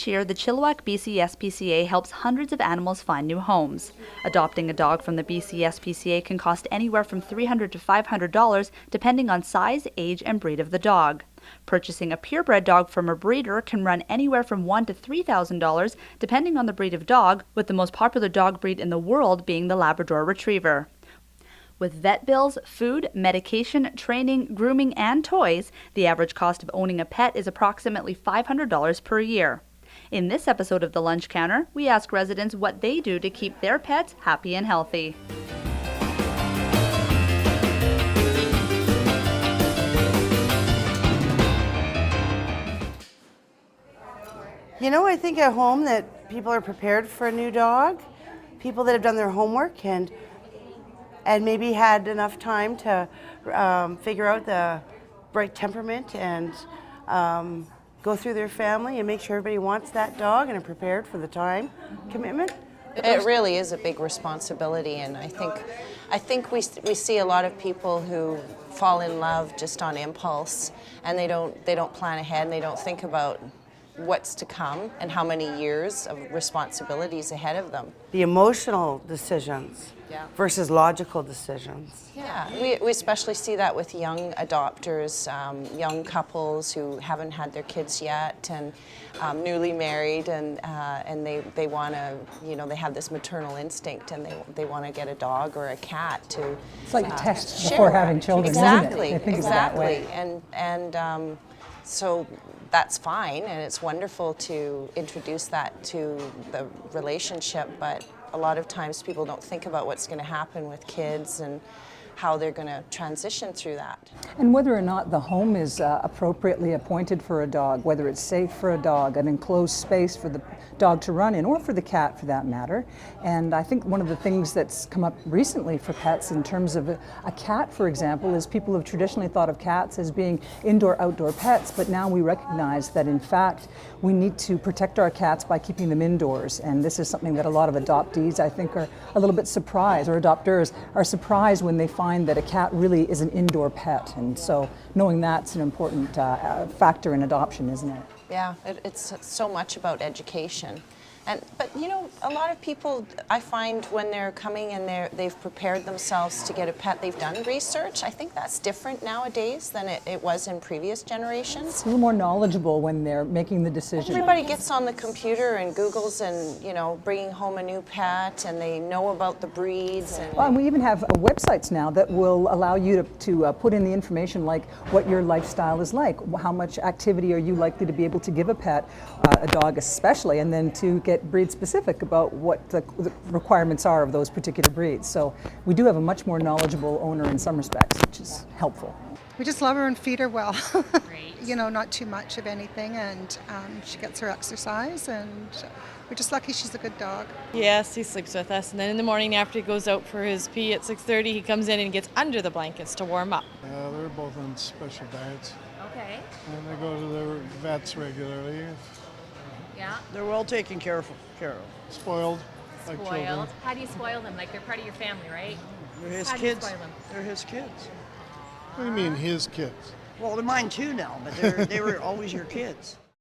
Each year, the Chilliwack BC SPCA helps hundreds of animals find new homes. Adopting a dog from the BC SPCA can cost anywhere from $300 to $500, depending on size, age, and breed of the dog. Purchasing a purebred dog from a breeder can run anywhere from $1,000 to $3,000, depending on the breed of dog, with the most popular dog breed in the world being the Labrador Retriever. With vet bills, food, medication, training, grooming, and toys, the average cost of owning a pet is approximately $500 per year. In this episode of The Lunch Counter, we ask residents what they do to keep their pets happy and healthy. I think a home that people are prepared for a new dog, people that have done their homework and maybe had enough time to figure out the right temperament and go through their family and make sure everybody wants that dog and are prepared for the time commitment. It really is a big responsibility, and I think we see a lot of people who fall in love just on impulse, and they don't plan ahead and they don't think about what's to come and how many years of responsibilities ahead of them. The emotional decisions versus logical decisions. Yeah, we especially see that with young adopters, young couples who haven't had their kids yet and newly married, and they want to, they have this maternal instinct and they want to get a dog or a cat to. It's like a test before having children, exactly, isn't it? I think exactly, of it that way. and so that's fine, and it's wonderful to introduce that to the relationship, but a lot of times people don't think about what's going to happen with kids and how they're going to transition through that. And whether or not the home is appropriately appointed for a dog, whether it's safe for a dog, an enclosed space for the dog to run in, or for the cat for that matter. And I think one of the things that's come up recently for pets in terms of a cat, for example, is people have traditionally thought of cats as being indoor-outdoor pets, but now we recognize that in fact we need to protect our cats by keeping them indoors. And this is something that a lot of adoptees, I think, are a little bit surprised, or adopters are surprised when they find that a cat really is an indoor pet. And so knowing that's an important factor in adoption, isn't it? Yeah, it's so much about education. But a lot of people, I find when they're coming and they've prepared themselves to get a pet, they've done research. I think that's different nowadays than it was in previous generations. A little more knowledgeable when they're making the decision. Everybody gets on the computer and Googles and, bringing home a new pet, and they know about the breeds. And we even have websites now that will allow you to put in the information like what your lifestyle is like, how much activity are you likely to be able to give a pet, a dog especially, and then to get breed specific about what the requirements are of those particular breeds. So we do have a much more knowledgeable owner in some respects, which is helpful. We just love her and feed her well. Great. Not too much of anything, and she gets her exercise, and we're just lucky she's a good dog. Yes, he sleeps with us, and then in the morning after he goes out for his pee at 6:30, he comes in and gets under the blankets to warm up. They're both on special diets, Okay. and they go to their vets regularly. Yeah. They're well taken care of. Spoiled, like children. Spoiled. How do you spoil them? Like they're part of your family, right? They're his How do you kids. spoil them? They're his kids. What do you mean his kids? Well, they're mine too now, but they were always your kids.